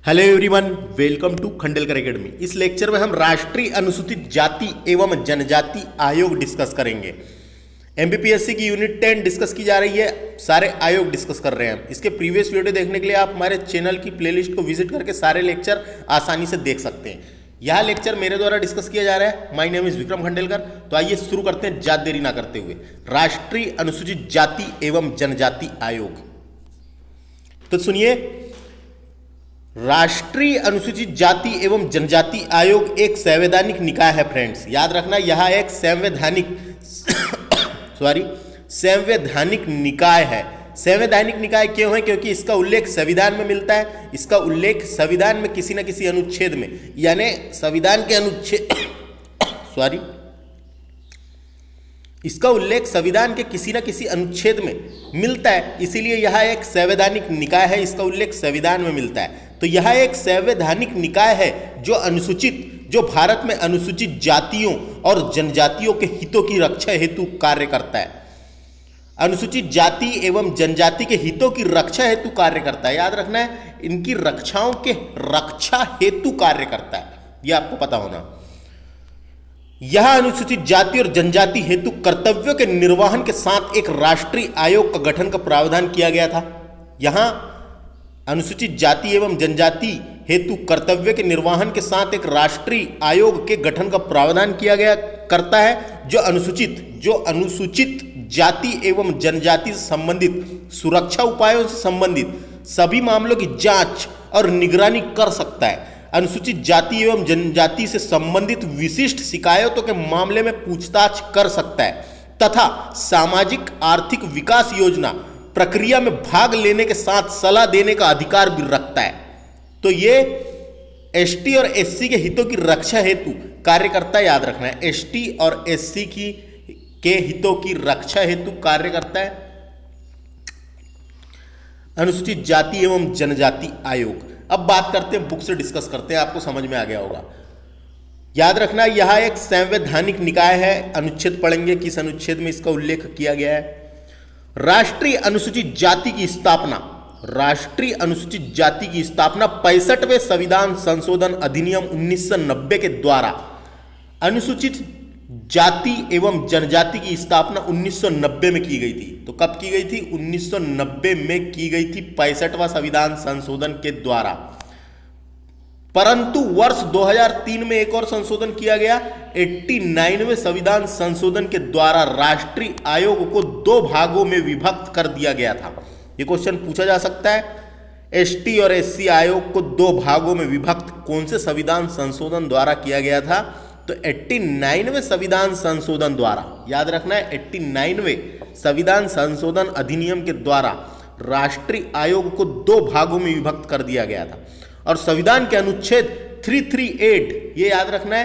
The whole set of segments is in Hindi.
Hello everyone, welcome to Khandelkar academy. इस लेक्चर में हम राष्ट्रीय अनुसूचित जाति एवं जनजाति आयोग डिस्कस करेंगे। एमपीपीएससी की यूनिट 10 डिस्कस की जा रही है, सारे आयोग डिस्कस कर रहे हैं। इसके प्रीवियस वीडियो देखने के लिए आप हमारे चैनल की प्लेलिस्ट को विजिट करके सारे लेक्चर आसानी से देख सकते हैं। यह लेक्चर मेरे द्वारा डिस्कस किया जा रहा है। My name is Vikram Khandelkar. तो आइए शुरू करते हैं ज्यादा देरी ना करते हुए। राष्ट्रीय अनुसूचित जाति एवं जनजाति आयोग, तो सुनिए, राष्ट्रीय अनुसूचित जाति एवं जनजाति आयोग एक संवैधानिक निकाय है फ्रेंड्स। याद रखना, यह एक संवैधानिक निकाय है। संवैधानिक निकाय क्यों है? क्योंकि इसका उल्लेख संविधान में मिलता है। इसका उल्लेख संविधान में किसी न किसी अनुच्छेद में, यानी संविधान के अनुच्छेद इसका उल्लेख संविधान के किसी न किसी अनुच्छेद में मिलता है, इसीलिए यह एक संवैधानिक निकाय है। इसका उल्लेख संविधान में मिलता है। तो यह एक संवैधानिक निकाय है जो भारत में अनुसूचित जातियों और जनजातियों के हितों की रक्षा हेतु कार्य करता है। अनुसूचित जाति एवं जनजाति के हितों की रक्षा हेतु कार्य करता है। याद रखना है, इनकी रक्षाओं के रक्षा हेतु कार्य करता है, यह आपको पता होना। यह अनुसूचित जाति और जनजाति हेतु कर्तव्यों के निर्वहन के साथ एक राष्ट्रीय आयोग का गठन का प्रावधान किया गया था। यहां अनुसूचित जाति एवं जनजाति हेतु कर्तव्य के निर्वहन के साथ एक राष्ट्रीय आयोग के गठन का प्रावधान किया गया करता है, जो अनुसूचित जाति एवं जनजाति से संबंधित सुरक्षा उपायों से संबंधित सभी मामलों की जांच और निगरानी कर सकता है। अनुसूचित जाति एवं जनजाति से संबंधित विशिष्ट शिकायतों के मामले में पूछताछ कर सकता है तथा सामाजिक आर्थिक विकास योजना प्रक्रिया में भाग लेने के साथ सलाह देने का अधिकार भी रखता है। तो ये एसटी और एससी के हितों की रक्षा हेतु कार्य करता है। याद रखना है, एसटी और एससी के हितों की रक्षा हेतु कार्य करता है अनुसूचित जाति एवं जनजाति आयोग। अब बात करते हैं, बुक से डिस्कस करते हैं, आपको समझ में आ गया होगा। याद रखना, यह एक संवैधानिक निकाय है। अनुच्छेद पढ़ेंगे, किस अनुच्छेद में इसका उल्लेख किया गया है। राष्ट्रीय अनुसूचित जाति की स्थापना 65वें संविधान संशोधन अधिनियम 1990 के द्वारा अनुसूचित जाति एवं जनजाति की स्थापना 1990 में की गई थी। तो कब की गई थी? 1990 में की गई थी, 65वां संविधान संशोधन के द्वारा। परंतु वर्ष 2003 में एक और संशोधन किया गया। 89वें संविधान संशोधन के द्वारा राष्ट्रीय आयोग को 2 भागों में विभक्त कर दिया गया था। यह क्वेश्चन पूछा जा सकता है, एसटी और एससी आयोग को 2 भागों में विभक्त कौन से संविधान संशोधन द्वारा किया गया था? तो 89वें संविधान संशोधन द्वारा। याद रखना है, 89वें संविधान संशोधन अधिनियम के द्वारा राष्ट्रीय आयोग को 2 भागों में विभक्त कर दिया गया था। और संविधान के अनुच्छेद 338, ये याद रखना है,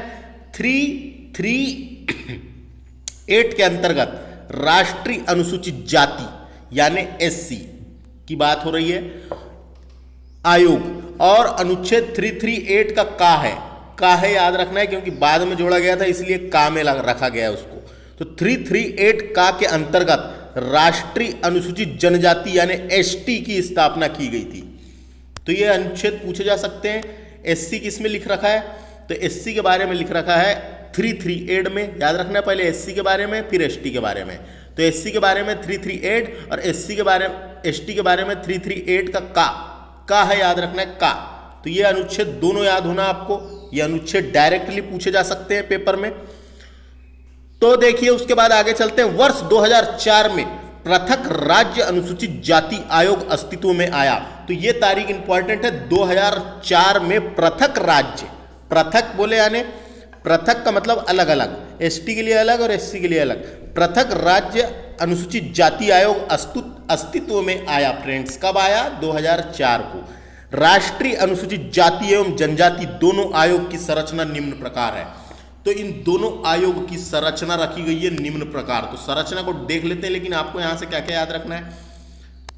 338 के अंतर्गत राष्ट्रीय अनुसूचित जाति यानी एससी की बात हो रही है आयोग, और अनुच्छेद 338 का है याद रखना है, क्योंकि बाद में जोड़ा गया था इसलिए का में रखा गया है उसको। तो 338 का के अंतर्गत राष्ट्रीय अनुसूचित जनजाति यानी एसटी की स्थापना की गई थी। तो ये अनुच्छेद पूछे जा सकते हैं। एससी किस में लिख रखा है? तो एससी के बारे में लिख रखा है 338 में। याद रखना है, पहले एससी के बारे में फिर एसटी के बारे में। तो एससी के बारे में 338 और एसटी के बारे में 338 का है, याद रखना है का। तो ये अनुच्छेद दोनों याद होना आपको। ये अनुच्छेद डायरेक्टली पूछे जा सकते हैं पेपर में। तो देखिए, उसके बाद आगे चलते हैं। वर्ष 2004 में पृथक राज्य अनुसूचित जाति आयोग अस्तित्व में आया। तो ये तारीख इंपॉर्टेंट है, 2004 में पृथक राज्य, पृथक बोले यानी पृथक का मतलब अलग अलग, एसटी के लिए अलग और एससी के लिए अलग। पृथक राज्य अनुसूचित जाति आयोग अस्तित्व में आया फ्रेंड्स। कब आया? 2004 को। राष्ट्रीय अनुसूचित जाति एवं जनजाति दोनों आयोग की संरचना निम्न प्रकार है। तो इन दोनों आयोग की संरचना रखी गई है निम्न प्रकार। तो संरचना को देख लेते हैं, लेकिन आपको यहां से क्या क्या याद रखना है।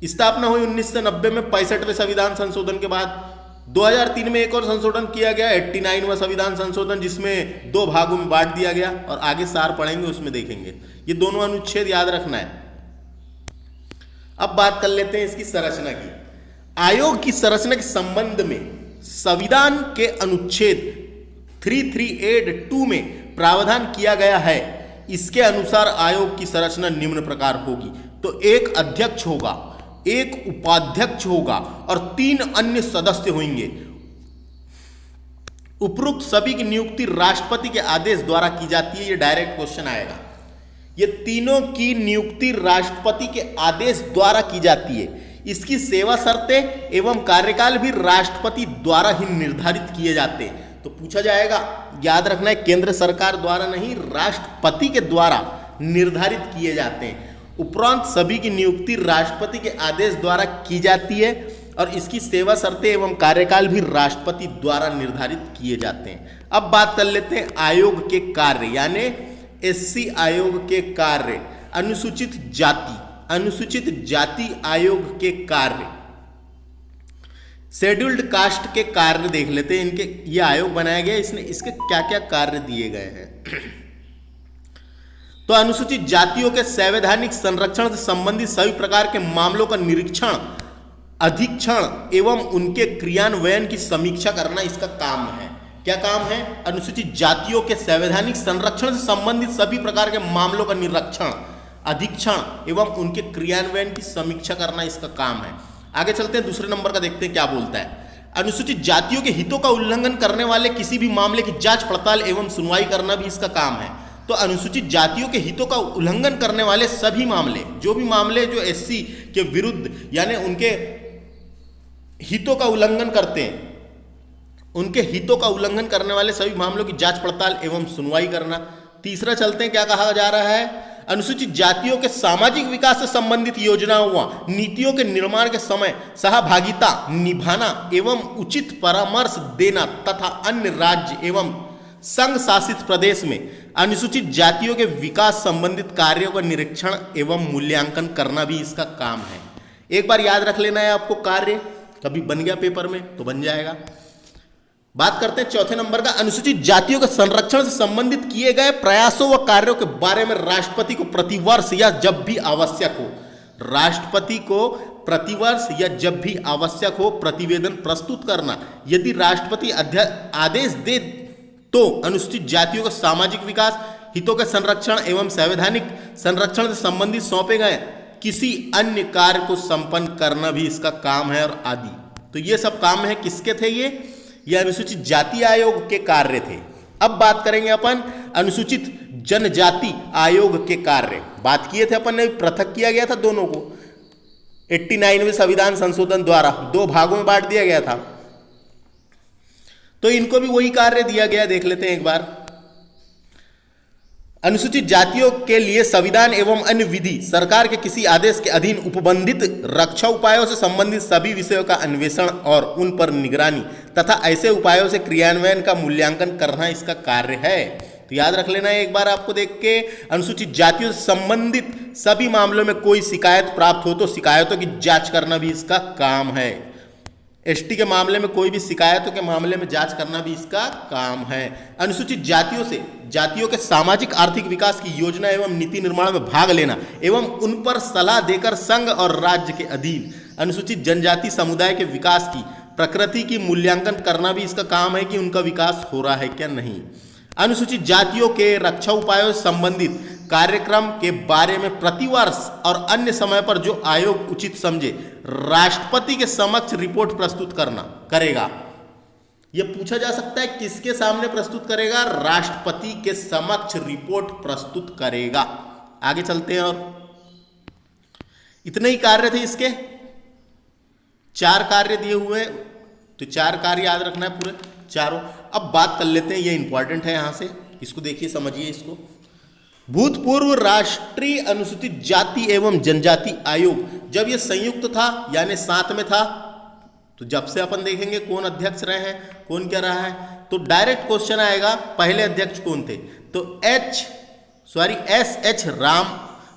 स्थापना हुई 1990 में 65वें संविधान संशोधन के बाद। 2003 में एक और संशोधन किया गया, 89वां संविधान संशोधन, जिसमें 2 भागों में बांट दिया गया, और आगे सार पढ़ेंगे उसमें देखेंगे। ये दोनों अनुच्छेद याद रखना है। अब बात कर लेते हैं इसकी संरचना की। आयोग की संरचना के संबंध में संविधान के अनुच्छेद 3382 में प्रावधान किया गया है, इसके अनुसार आयोग की संरचना निम्न प्रकार होगी। तो एक अध्यक्ष होगा, एक उपाध्यक्ष होगा और 3 अन्य सदस्य होंगे। उपरोक्त सभी की नियुक्ति राष्ट्रपति के आदेश द्वारा की जाती है। ये डायरेक्ट क्वेश्चन आएगा। ये तीनों की नियुक्ति राष्ट्रपति के आदेश द्वारा की जाती है। इसकी सेवा शर्तें एवं कार्यकाल भी राष्ट्रपति द्वारा ही निर्धारित किए जाते हैं। तो पूछा जाएगा, याद रखना है, केंद्र सरकार द्वारा नहीं, राष्ट्रपति के द्वारा निर्धारित किए जाते हैं। उपरांत सभी की नियुक्ति राष्ट्रपति के आदेश द्वारा की जाती है और इसकी सेवा शर्तें एवं कार्यकाल भी राष्ट्रपति द्वारा निर्धारित किए जाते हैं। अब बात कर लेते हैं आयोग के कार्य, यानी एससी आयोग के कार्य, अनुसूचित जाति आयोग के कार्य, शेड्यूल्ड कास्ट के कार्य देख लेते हैं। इनके ये आयोग बनाया गया, इसके क्या क्या कार्य दिए गए हैं। तो अनुसूचित जातियों के संवैधानिक संरक्षण से संबंधित सभी प्रकार के मामलों का निरीक्षण, अधीक्षण एवं उनके क्रियान्वयन की समीक्षा करना इसका काम है। क्या काम है? अनुसूचित जातियों के संवैधानिक संरक्षण से संबंधित सभी प्रकार के मामलों का निरीक्षण, अधीक्षण एवं उनके क्रियान्वयन की समीक्षा करना इसका काम है। आगे चलते हैं, दूसरे नंबर का देखते हैं क्या बोलता है। अनुसूचित जातियों के हितों का उल्लंघन करने वाले किसी भी मामले की जांच पड़ताल एवं सुनवाई करना भी इसका काम है। तो अनुसूचित जातियों के हितों का उल्लंघन करने वाले सभी मामले, जो भी मामले जो एससी के विरुद्ध यानी उनके हितों का उल्लंघन करते हैं, उनके हितों का उल्लंघन करने वाले सभी मामलों की जांच पड़ताल एवं सुनवाई करना। तीसरा चलते हैं, क्या कहा जा रहा है। अनुसूचित जातियों के सामाजिक विकास से संबंधित योजनाओं व नीतियों के निर्माण के समय सहभागिता निभाना एवं उचित परामर्श देना तथा अन्य राज्य एवं संघ शासित प्रदेश में अनुसूचित जातियों के विकास संबंधित कार्यों का निरीक्षण एवं मूल्यांकन करना भी इसका काम है। एक बार याद रख लेना है आपको, कार्य कभी बन गया पेपर में तो बन जाएगा। बात करते हैं चौथे नंबर का, अनुसूचित जातियों के संरक्षण से संबंधित किए गए प्रयासों व कार्यों के बारे में राष्ट्रपति को प्रतिवर्ष या जब भी आवश्यक हो, राष्ट्रपति को प्रतिवर्ष या जब भी आवश्यक हो प्रतिवेदन प्रस्तुत करना। यदि राष्ट्रपति आदेश दे तो अनुसूचित जातियों का सामाजिक विकास, हितों के संरक्षण एवं संवैधानिक संरक्षण से संबंधित सौंपे गए किसी अन्य कार्य को संपन्न करना भी इसका काम है और आदि। तो ये सब काम है किसके थे? ये अनुसूचित जाति आयोग के कार्य थे। अब बात करेंगे अपन अनुसूचित जनजाति आयोग के कार्य। बात किए थे अपन ने, पृथक किया गया था दोनों को 89वें संविधान संशोधन द्वारा 2 भागों में बांट दिया गया था। तो इनको भी वही कार्य दिया गया, देख लेते हैं एक बार। अनुसूचित जातियों के लिए संविधान एवं अन्य विधि सरकार के किसी आदेश के अधीन उपबंधित रक्षा उपायों से संबंधित सभी विषयों का अन्वेषण और उन पर निगरानी तथा ऐसे उपायों से क्रियान्वयन का मूल्यांकन करना इसका कार्य है। तो याद रख लेना है एक बार आपको देख के, अनुसूचित जातियों से संबंधित सभी मामलों में कोई शिकायत प्राप्त हो तो शिकायतों की जांच करना भी इसका काम है। एसटी के मामले में कोई भी शिकायतों के मामले में जांच करना भी इसका काम है। अनुसूचित जातियों से जातियों के सामाजिक आर्थिक विकास की योजना एवं नीति निर्माण में भाग लेना एवं उन पर सलाह देकर संघ और राज्य के अधीन अनुसूचित जनजाति समुदाय के विकास की प्रकृति की मूल्यांकन करना भी इसका काम है कि उनका विकास हो रहा है क्या नहीं। अनुसूचित जातियों के रक्षा उपायों से संबंधित कार्यक्रम के बारे में प्रतिवर्ष और अन्य समय पर जो आयोग उचित समझे राष्ट्रपति के समक्ष रिपोर्ट प्रस्तुत करेगा। यह पूछा जा सकता है किसके सामने प्रस्तुत करेगा? राष्ट्रपति के समक्ष रिपोर्ट प्रस्तुत करेगा। आगे चलते हैं, और इतने ही कार्य थे इसके, 4 कार्य दिए हुए, तो 4 कार्य याद रखना है पूरे चारों। अब बात कर लेते हैं, ये इंपॉर्टेंट है, यहां से इसको देखिए, समझिए इसको। भूतपूर्व राष्ट्रीय अनुसूचित जाति एवं जनजाति आयोग जब ये संयुक्त था यानी साथ में था, तो जब से अपन देखेंगे कौन अध्यक्ष रहे हैं, कौन क्या रहा है, तो डायरेक्ट क्वेश्चन आएगा पहले अध्यक्ष कौन थे? तो एस.एच.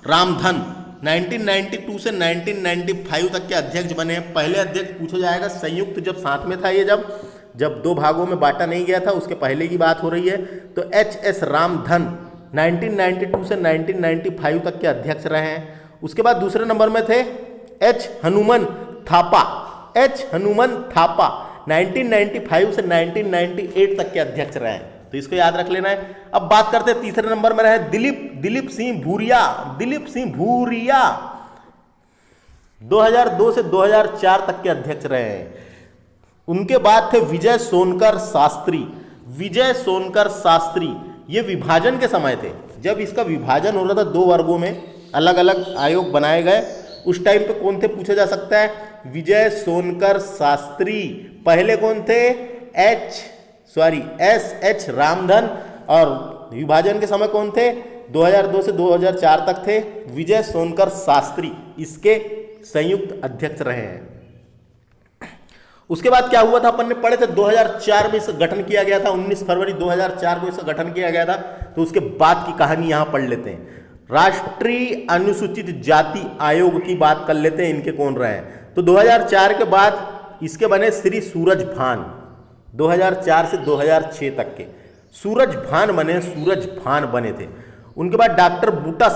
रामधन 1992 से 1995 तक के अध्यक्ष बने हैं। पहले अध्यक्ष पूछा जाएगा संयुक्त जब साथ में था, ये जब 2 भागों में बांटा नहीं गया था उसके पहले की बात हो रही है। तो एच.एस. रामधन 1992 से 1995 तक के अध्यक्ष रहे हैं। उसके बाद दूसरे नंबर में थे एच. हनुमन थापा 1995 से 1998 तक के अध्यक्ष रहे हैं, तो इसको याद रख लेना है। अब बात करते हैं तीसरे नंबर में रहे दिलीप सिंह भूरिया। दिलीप सिंह भूरिया 2002 से 2004 तक के अध्यक्ष रहे हैं। उनके बाद थे विजय सोनकर शास्त्री। विजय सोनकर शास्त्री ये विभाजन के समय थे, जब इसका विभाजन हो रहा था, दो वर्गों में अलग अलग आयोग बनाए गए, उस टाइम पे कौन थे पूछा जा सकता है, विजय सोनकर शास्त्री। पहले कौन थे, एस एच रामधन। और विभाजन के समय कौन थे, 2002 से 2004 तक थे विजय सोनकर शास्त्री, इसके संयुक्त अध्यक्ष रहे हैं। उसके बाद क्या हुआ था, अपन ने पढ़े थे 2004 में इसका गठन किया गया था, 19 फरवरी 2004 को इसका गठन किया गया था। तो उसके बाद की कहानी यहां पढ़ लेते हैं। राष्ट्रीय अनुसूचित जाति आयोग की बात कर लेते हैं, इनके कौन रहे हैं। तो 2004 के बाद इसके बने श्री सूरज भान, 2004 से 2006 तक के सूरज भान बने थे। उनके बाद डॉक्टर बूटा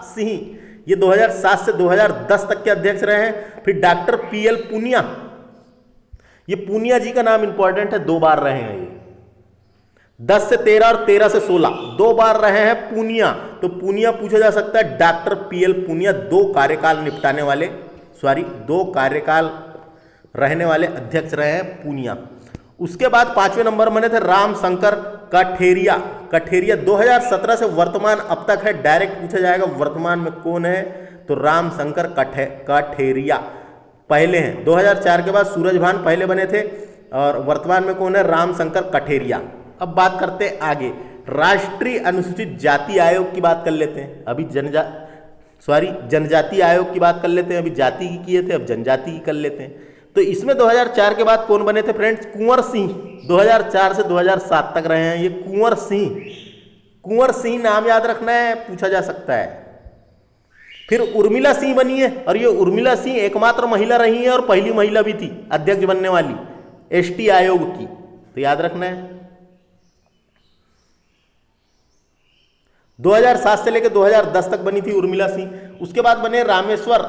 सिंह ये 2007 से 2010 तक के अध्यक्ष रहे हैं। फिर डॉक्टर पीएल पूनिया, ये पूनिया जी का नाम इंपॉर्टेंट है, 2 बार रहे हैं ये, 10 से 13 और 13 से 16 2 बार रहे हैं पूनिया। तो पूनिया पूछा जा सकता है, डॉक्टर पीएल पूनिया 2 कार्यकाल निपटाने वाले 2 कार्यकाल रहने वाले अध्यक्ष रहे हैं पूनिया। उसके बाद 5वें नंबर बने थे रामशंकर कठेरिया। 2017 से वर्तमान अब तक है, डायरेक्ट पूछा जाएगा वर्तमान में कौन है, तो रामशंकर कठेरिया पहले हैं। 2004 के बाद सूरज भान पहले बने थे और वर्तमान में कौन है, रामशंकर कठेरिया। अब बात करते हैं आगे, राष्ट्रीय अनुसूचित जाति आयोग की बात कर लेते हैं। अभी जनजाति आयोग की बात कर लेते हैं, अभी जाति की किए थे, अब जनजाति की कर लेते हैं। तो इसमें 2004 के बाद कौन बने थे फ्रेंड्स, कुंवर सिंह, 2004 से 2007 तक रहे हैं ये कुंवर सिंह नाम याद रखना है, पूछा जा सकता है। फिर उर्मिला सिंह बनी है, और ये उर्मिला सिंह एकमात्र महिला रही है और पहली महिला भी थी अध्यक्ष बनने वाली एसटी आयोग की, तो याद रखना है। 2007 से लेकर 2010 तक बनी थी उर्मिला सिंह। उसके बाद बने रामेश्वर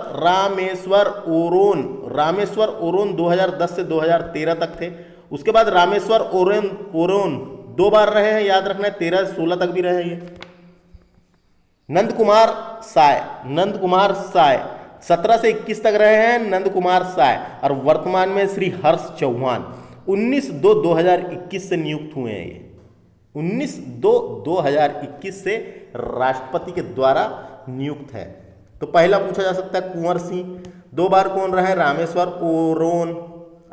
ओरोन 2010 से 2013 तक थे। उसके बाद रामेश्वर ओरोन 2 बार रहे हैं, याद रखना है, 13 से 16 तक भी रहे हैं ये। नंद कुमार साय 17 से 21 तक रहे हैं नंद कुमार साय, और वर्तमान में श्री हर्ष चौहान 19/2/2021 से नियुक्त हुए हैं ये। 19/2/2021 से राष्ट्रपति के द्वारा नियुक्त है। तो पहला पूछा जा सकता है कुंवर सिंह, 2 बार कौन रहे, रामेश्वर ओरोन,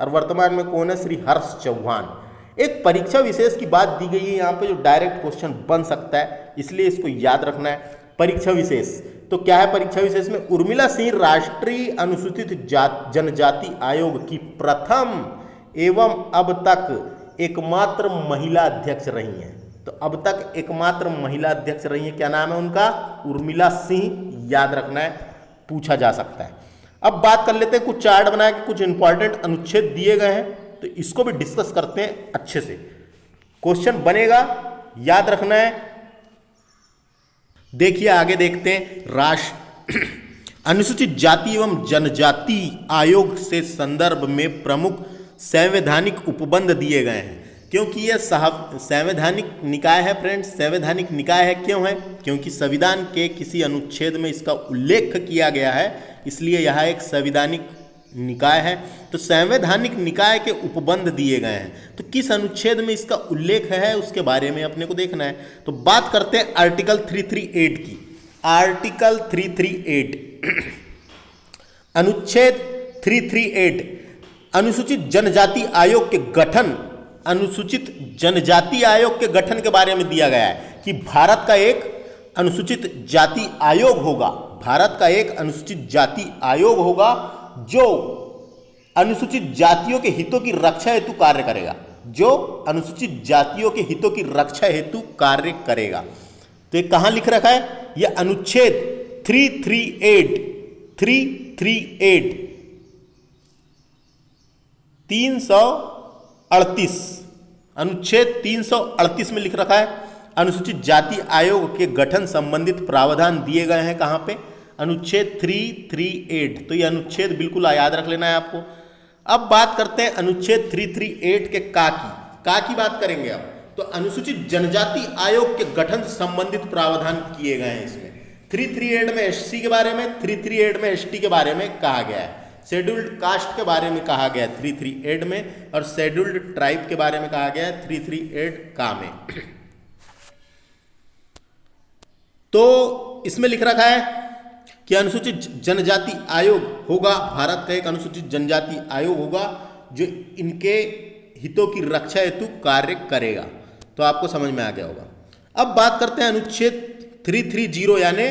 और वर्तमान में कौन है, श्री हर्ष चौहान। एक परीक्षा विशेष की बात दी गई है यहाँ पे, जो डायरेक्ट क्वेश्चन बन सकता है, इसलिए इसको याद रखना है। परीक्षा विशेष तो क्या है, परीक्षा विशेष में उर्मिला सिंह राष्ट्रीय अनुसूचित जनजाति आयोग की प्रथम एवं अब तक एकमात्र महिला अध्यक्ष रही हैं। तो अब तक एकमात्र महिला अध्यक्ष रही हैं, क्या नाम है उनका, उर्मिला सिंह, याद रखना है, पूछा जा सकता है। अब बात कर लेते हैं, कुछ चार्ट बना के कुछ इंपॉर्टेंट अनुच्छेद दिए गए हैं, तो इसको भी डिस्कस करते हैं अच्छे से। क्वेश्चन बनेगा, याद रखना है। देखिए आगे देखते हैं, अनुसूचित जाति एवं जनजाति आयोग से संदर्भ में प्रमुख संवैधानिक उपबंध दिए गए हैं। क्योंकि यह संवैधानिक निकाय है फ्रेंड्स, संवैधानिक निकाय है, क्यों है, क्योंकि संविधान के किसी अनुच्छेद में इसका उल्लेख किया गया है, इसलिए यह एक संवैधानिक निकाय है। तो संवैधानिक निकाय के उपबंध दिए गए हैं, तो किस अनुच्छेद में इसका उल्लेख है उसके बारे में अपने को देखना है। तो बात करते हैं आर्टिकल 338 की। आर्टिकल 338 अनुच्छेद 338 अनुसूचित जनजाति आयोग के गठन, अनुसूचित जनजाति आयोग के गठन के बारे में दिया गया है कि भारत का एक अनुसूचित जाति आयोग होगा, भारत का एक अनुसूचित जाति आयोग होगा जो अनुसूचित जातियों के हितों की रक्षा हेतु कार्य करेगा, जो अनुसूचित जातियों के हितों की रक्षा हेतु कार्य करेगा। तो ये कहां लिख रखा है, यह अनुच्छेद 338 338 अनुच्छेद 338 में लिख रखा है, अनुसूचित जाति आयोग के गठन संबंधित प्रावधान दिए गए हैं। कहां पे, अनुच्छेद 338। तो ये अनुच्छेद बिल्कुल याद रख लेना है आपको। अब बात करते हैं अनुच्छेद 338 के का की बात करेंगे अब। तो अनुसूचित जनजाति आयोग के गठन से संबंधित प्रावधान किए गए हैं इसमें। 338 में एससी के बारे में, 338 में एसटी के बारे में कहा गया है, शेड्यूल्ड कास्ट के बारे में कहा गया है 338 में, और शेड्यूल्ड ट्राइब के बारे में कहा गया है 338 का में। तो इसमें लिख रखा है कि अनुसूचित जनजाति आयोग होगा, भारत का एक अनुसूचित जनजाति आयोग होगा जो इनके हितों की रक्षा हेतु कार्य करेगा। तो आपको समझ में आ गया होगा। अब बात करते हैं अनुच्छेद 330 यानी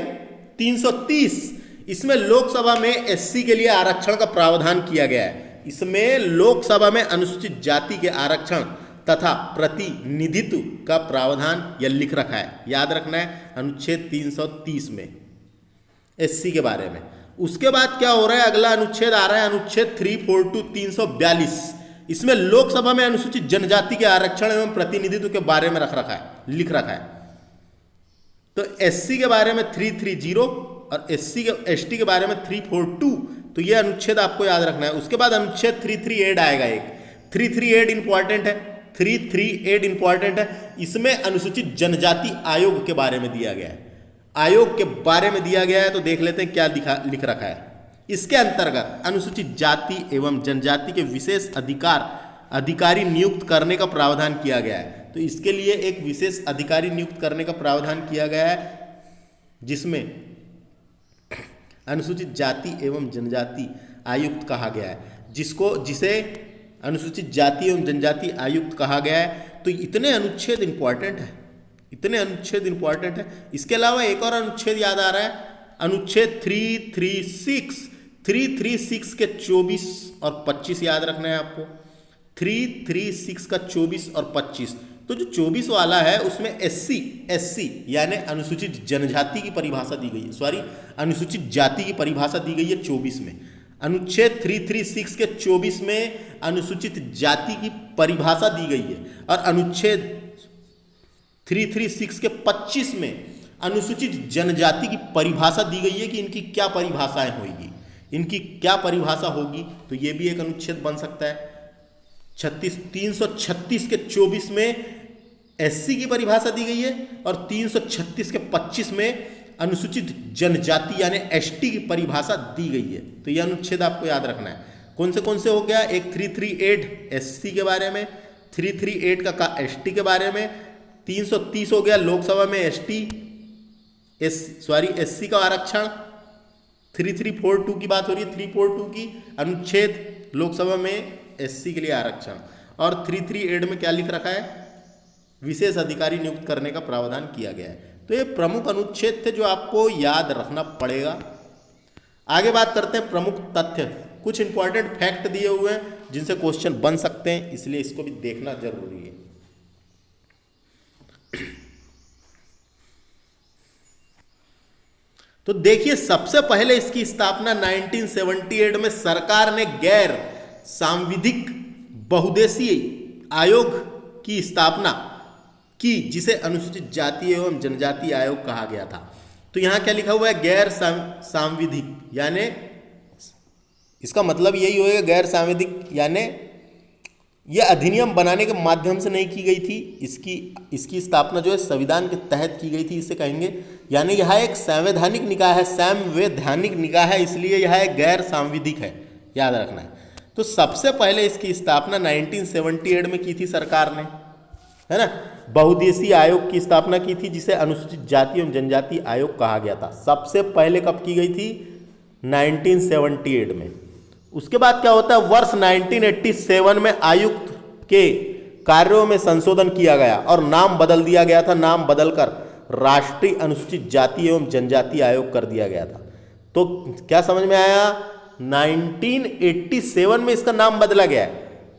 330। इसमें लोकसभा में एससी के लिए आरक्षण का प्रावधान किया गया है। इसमें लोकसभा में अनुसूचित जाति के आरक्षण तथा प्रतिनिधित्व का प्रावधान यह लिख रखा है, याद रखना है अनुच्छेद 330 में एससी के बारे में। उसके बाद क्या हो रहा है, अगला अनुच्छेद आ रहा है अनुच्छेद 342 342। इसमें लोकसभा में अनुसूचित जनजाति के आरक्षण एवं प्रतिनिधित्व के बारे में लिख रखा है। तो एससी के बारे में 330 और एसटी के बारे में 342। तो यह अनुच्छेद आपको याद रखना है। उसके बाद अनुच्छेद 338 आएगा एक, 338 इंपॉर्टेंट है, 338 इंपॉर्टेंट है। इसमें अनुसूचित जनजाति आयोग के बारे में दिया गया है, आयोग के बारे में दिया गया है। तो देख लेते हैं क्या लिख रखा है। इसके अंतर्गत अनुसूचित जाति एवं जनजाति के विशेष अधिकारी नियुक्त करने का प्रावधान किया गया है। तो इसके लिए एक विशेष अधिकारी नियुक्त करने का प्रावधान किया गया है, जिसमें अनुसूचित जाति एवं जनजाति आयुक्त कहा गया है, जिसे अनुसूचित जाति एवं जनजाति आयुक्त कहा गया है। तो इतने अनुच्छेद इंपॉर्टेंट है, इतने अनुच्छेद इंपॉर्टेंट है। इसके अलावा एक और अनुच्छेद याद आ रहा है, अनुच्छेद 336 के 24 और 25 याद रखना है आपको। 336 का 24 और 25। तो जो 24 वाला है उसमें एससी यानी अनुसूचित जनजाति की परिभाषा दी गई है, अनुसूचित जाति की परिभाषा दी गई है 24 में। अनुच्छेद 336 के 24 में अनुसूचित जाति की परिभाषा दी गई है, और अनुच्छेद 336 के 25 में अनुसूचित जनजाति की परिभाषा दी गई है कि इनकी क्या परिभाषाएं होगी, इनकी क्या परिभाषा होगी। तो ये भी एक अनुच्छेद बन सकता है। 336 के 24 में एससी की परिभाषा दी गई है, और 336 के 25 में अनुसूचित जनजाति यानी एसटी की परिभाषा दी गई है। तो यह अनुच्छेद आपको याद रखना है। कौन से हो गया, एक 338 एससी के बारे में, 338 का एसटी के बारे में, 330 हो गया लोकसभा में एससी का आरक्षण, 3342 की बात हो रही है, 342 की अनुच्छेद लोकसभा में एससी के लिए आरक्षण, और 338 में क्या लिख रखा है, विशेष अधिकारी नियुक्त करने का प्रावधान किया गया है। तो ये प्रमुख अनुच्छेद थे जो आपको याद रखना पड़ेगा। आगे बात करते हैं प्रमुख तथ्य। कुछ इंपॉर्टेंट फैक्ट दिए हुए हैं जिनसे क्वेश्चन बन सकते हैं, इसलिए इसको भी देखना जरूरी है। तो देखिए, सबसे पहले इसकी स्थापना 1978 में सरकार ने गैर सांविधिक बहुउद्देशीय आयोग की स्थापना की, जिसे अनुसूचित जाति एवं जनजाति आयोग कहा गया था। तो यहां क्या लिखा हुआ है, गैर सांविधिक, यानी इसका मतलब यही होगा, गैर सांविधिक यानी यह अधिनियम बनाने के माध्यम से नहीं की गई थी, इसकी स्थापना जो है संविधान के तहत की गई थी, इसे कहेंगे। यानी यह एक संवैधानिक निकाय है, संवैधानिक निकाय है, इसलिए यह एक गैर सांविधिक है, याद रखना है। तो सबसे पहले इसकी स्थापना 1978 में की थी सरकार ने, है ना। बहुउद्देशीय आयोग की स्थापना की थी, जिसे अनुसूचित जाति एवं जनजाति आयोग कहा गया था। सबसे पहले कब की गई थी, 1978 में। उसके बाद क्या होता है, वर्ष 1987 में आयुक्त के कार्यों में संशोधन किया गया और नाम बदल दिया गया था। नाम बदलकर राष्ट्रीय अनुसूचित जाति एवं जनजाति आयोग कर दिया गया था। तो क्या समझ में आया, 1987 में इसका नाम बदला गया है।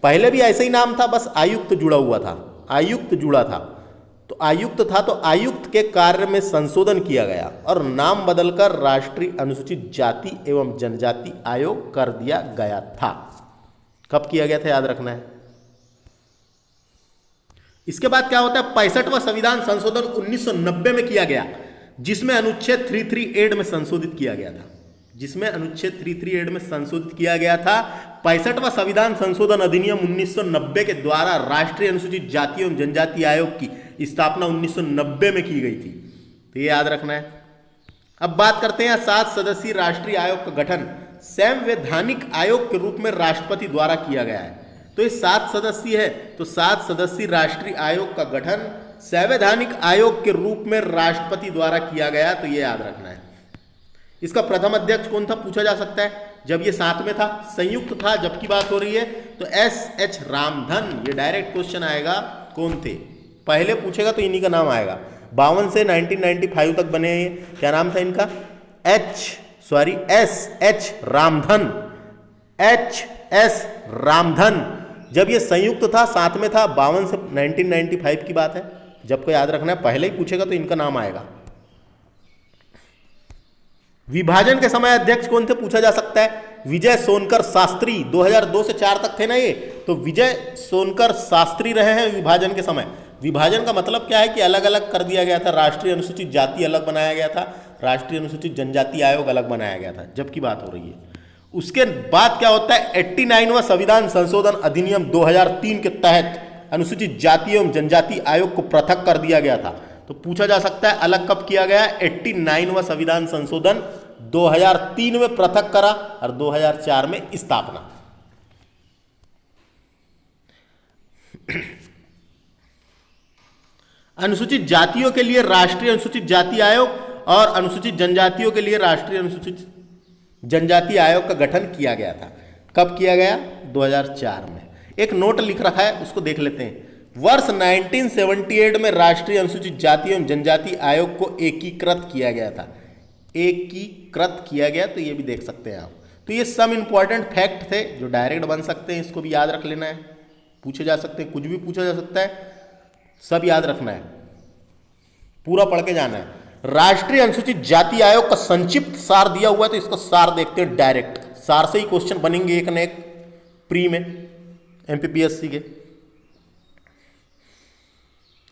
पहले भी ऐसा ही नाम था, बस आयुक्त जुड़ा हुआ था, आयुक्त जुड़ा था। तो आयुक्त था, तो आयुक्त के कार्य में संशोधन किया गया और नाम बदलकर राष्ट्रीय अनुसूचित जाति एवं जनजाति आयोग कर दिया गया था। कब किया गया था, याद रखना है। इसके बाद क्या होता है, 65वां संविधान संशोधन 1990 में किया गया, जिसमें अनुच्छेद 338 में संशोधित किया गया था, जिसमें अनुच्छेद 338 में संशोधित किया गया था 65वां संविधान संशोधन अधिनियम 1990 के द्वारा राष्ट्रीय अनुसूचित जाति एवं जनजाति आयोग की स्थापना 1990 में की गई थी। तो ये याद रखना है। अब बात करते हैं 7 सदस्यीय राष्ट्रीय आयोग का गठन संवैधानिक आयोग के रूप में राष्ट्रपति द्वारा किया गया है। तो ये 7 सदस्यीय है, तो 7 सदस्यीय राष्ट्रीय आयोग का गठन संवैधानिक आयोग के रूप में राष्ट्रपति द्वारा किया गया। तो ये याद रखना है। इसका प्रथम अध्यक्ष कौन था पूछा जा सकता है। जब ये साथ में था, संयुक्त था, जबकि बात हो रही है तो एस.एच. रामधन, ये डायरेक्ट क्वेश्चन आएगा कौन थे, पहले पूछेगा तो इन्हीं का नाम आएगा। 52 से 1995 तक बने हैं। क्या नाम था इनका? एस.एच. रामधन, एच.एस. रामधन। जब ये संयुक्त था, साथ में था, 52 से 1995 की बात है। जब को याद रखना है, पहले ही पूछेगा तो इनका नाम आएगा। विभाजन के समय अध्यक्ष कौन थे पूछा जा सकता है। विजय सोनकर शास्त्री, 2002 से 4 तक थे ना ये, तो विजय सोनकर शास्त्री रहे हैं विभाजन के समय। विभाजन का मतलब क्या है कि अलग अलग कर दिया गया था। राष्ट्रीय अनुसूचित जाति अलग बनाया गया था, राष्ट्रीय अनुसूचित जनजाति आयोग अलग बनाया गया था, जबकि बात हो रही है। उसके बाद क्या होता है, 89वां संविधान संशोधन अधिनियम 2003 के तहत अनुसूचित जाति एवं जनजाति आयोग को पृथक कर दिया गया था। तो पूछा जा सकता है अलग कब किया गया। 89वां संविधान संशोधन 2003 में पृथक करा और 2004 में स्थापना। अनुसूचित जातियों के लिए राष्ट्रीय अनुसूचित जाति आयोग और अनुसूचित जनजातियों के लिए राष्ट्रीय अनुसूचित जनजाति आयोग का गठन किया गया था। कब किया गया? 2004 में। एक नोट लिख रखा है, उसको देख लेते हैं। वर्ष 1978 में राष्ट्रीय अनुसूचित जाति एवं जनजाति आयोग को एकीकृत किया गया था। एकीकृत किया गया, तो ये भी देख सकते हैं आप। तो ये सम इंपॉर्टेंट फैक्ट थे जो डायरेक्ट बन सकते हैं, इसको भी याद रख लेना है। पूछे जा सकते हैं, कुछ भी पूछा जा सकता है, सब याद रखना है, पूरा पढ़ के जाना है। राष्ट्रीय अनुसूचित जाति आयोग का संक्षिप्त सार दिया हुआ है, तो इसका सार देखते हैं। डायरेक्ट सार से ही क्वेश्चन बनेंगे एक न एक प्री में, एमपीपीएससी के।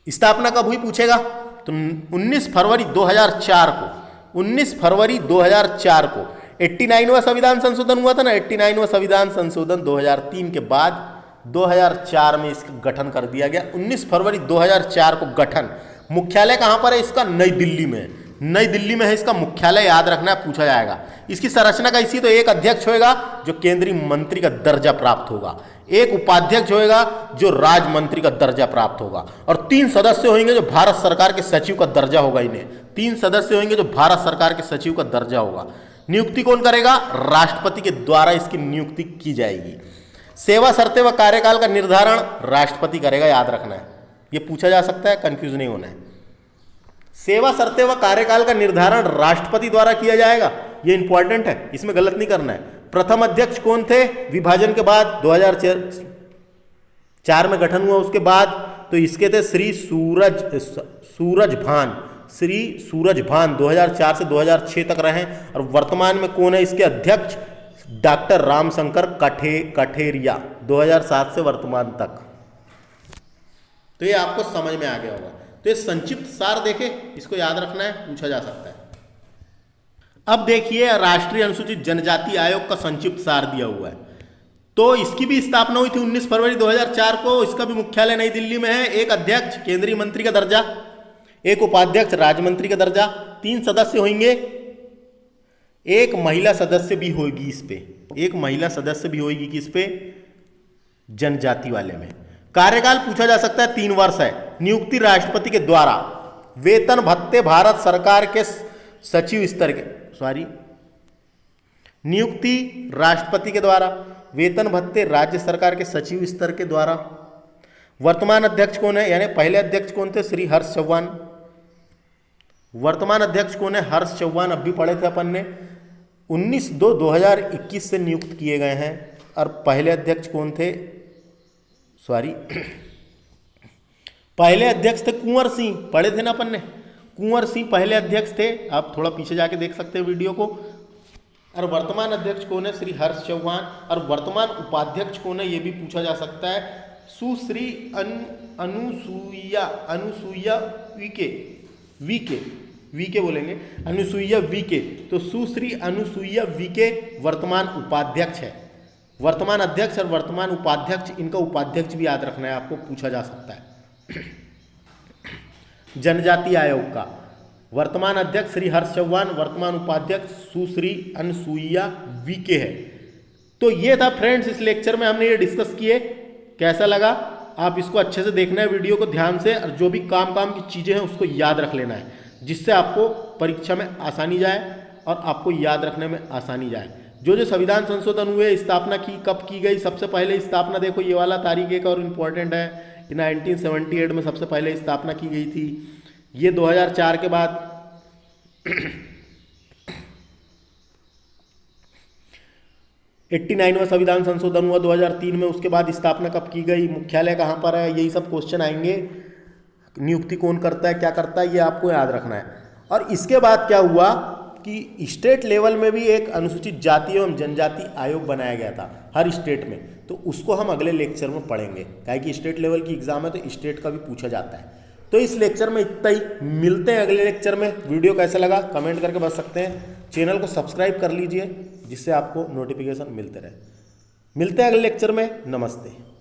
स्थापना कब हुई पूछेगा, तो 19 फरवरी 2004 को, 19 फरवरी 2004 को 89वां संविधान संशोधन हुआ था ना। 89वां संविधान संशोधन 2003 के बाद 2004 में इसका गठन कर दिया गया। 19 फरवरी 2004 को गठन। मुख्यालय कहाँ पर है इसका? नई दिल्ली में। नई दिल्ली में है इसका मुख्यालय, याद रखना है, पूछा जाएगा। इसकी संरचना कैसी? तो एक अध्यक्ष होगा जो केंद्रीय मंत्री का दर्जा प्राप्त होगा, एक उपाध्यक्ष होगा जो राज्य मंत्री का दर्जा प्राप्त होगा, और 3 सदस्य होंगे जो भारत सरकार के सचिव का दर्जा होगा। इन्हें 3 सदस्य होंगे जो भारत सरकार के सचिव का दर्जा होगा। नियुक्ति कौन करेगा? राष्ट्रपति के द्वारा इसकी नियुक्ति की जाएगी। सेवा शर्तें व कार्यकाल का निर्धारण राष्ट्रपति करेगा, याद रखना है, ये पूछा जा सकता है, कंफ्यूज नहीं होना है। सेवा शर्तें व कार्यकाल का निर्धारण राष्ट्रपति द्वारा किया जाएगा, ये इंपॉर्टेंट है, इसमें गलत नहीं करना है। प्रथम अध्यक्ष कौन थे विभाजन के बाद? 2004 में गठन हुआ उसके बाद, तो इसके थे श्री सूरजभान। श्री सूरजभान 2004 से 2006 तक रहे। और वर्तमान में कौन है इसके अध्यक्ष? डॉक्टर रामशंकर कठेरिया, 2007 से वर्तमान तक। तो ये आपको समझ में आ गया होगा। तो ये संक्षिप्त सार देखे, इसको याद रखना है, पूछा जा सकता है। अब देखिए राष्ट्रीय अनुसूचित जनजाति आयोग का संक्षिप्त सार दिया हुआ है। तो इसकी भी स्थापना हुई थी 19 फरवरी 2004 को। इसका भी मुख्यालय नई दिल्ली में है। एक अध्यक्ष केंद्रीय मंत्री का दर्जा, एक उपाध्यक्ष राज्य मंत्री का दर्जा, 3 सदस्य होंगे, एक महिला सदस्य भी होगी इस पे, एक महिला सदस्य भी होगी किस पे? जनजाति वाले में। कार्यकाल पूछा जा सकता है 3 वर्ष है। नियुक्ति राष्ट्रपति के द्वारा। वेतन भत्ते भारत सरकार के सचिव स्तर के, नियुक्ति राष्ट्रपति के द्वारा, वेतन भत्ते राज्य सरकार के सचिव स्तर के द्वारा। वर्तमान अध्यक्ष कौन है, यानी पहले अध्यक्ष कौन थे? श्री हर्ष चौहान। वर्तमान अध्यक्ष कौन है? हर्ष चौहान, अब भी पढ़े थे अपन ने, 19/2/2021 से नियुक्त किए गए हैं। और पहले अध्यक्ष कौन थे? पहले अध्यक्ष थे कुंवर सिंह, पढ़े थे ना अपन ने, कुंवर सिंह पहले अध्यक्ष थे। आप थोड़ा पीछे जाके देख सकते हैं वीडियो को। और वर्तमान अध्यक्ष कौन है? श्री हर्ष चौहान। और वर्तमान उपाध्यक्ष कौन है, ये भी पूछा जा सकता है। सुश्री अनुसुईया वीके बोलेंगे, अनुसुईया वीके। तो सुश्री अनुसुईया वीके वर्तमान उपाध्यक्ष है। वर्तमान अध्यक्ष और वर्तमान उपाध्यक्ष, इनका उपाध्यक्ष भी याद रखना है आपको, पूछा जा सकता है। जनजाति आयोग का वर्तमान अध्यक्ष श्री हर्ष चौहान, वर्तमान उपाध्यक्ष सुश्री अनसुईया वीके है। तो ये था फ्रेंड्स, इस लेक्चर में हमने ये डिस्कस किए। कैसा लगा आप इसको अच्छे से देखना है वीडियो को ध्यान से, और जो भी काम की चीज़ें हैं उसको याद रख लेना है, जिससे आपको परीक्षा में आसानी जाए और आपको याद रखने में आसानी जाए। जो जो संविधान संशोधन हुए, स्थापना की कब की गई, सबसे पहले स्थापना देखो, ये वाला तारीख एक और इम्पॉर्टेंट है कि 1978 में सबसे पहले स्थापना की गई थी। ये 2004 के बाद 89 में संविधान संशोधन हुआ 2003 में, उसके बाद स्थापना कब की गई, मुख्यालय कहाँ पर है, यही सब क्वेश्चन आएंगे। नियुक्ति कौन करता है, क्या करता है, ये आपको याद रखना है। और इसके बाद क्या हुआ कि स्टेट लेवल में भी एक अनुसूचित जाति एवं जनजाति आयोग बनाया गया था हर स्टेट में, तो उसको हम अगले लेक्चर में पढ़ेंगे, क्या कि स्टेट लेवल की एग्जाम है तो स्टेट का भी पूछा जाता है। तो इस लेक्चर में इतना ही, मिलते हैं अगले लेक्चर में। वीडियो कैसा लगा कमेंट करके बता सकते हैं, चैनल को सब्सक्राइब कर लीजिए जिससे आपको नोटिफिकेशन मिलते रहे। मिलते हैं अगले लेक्चर में, नमस्ते।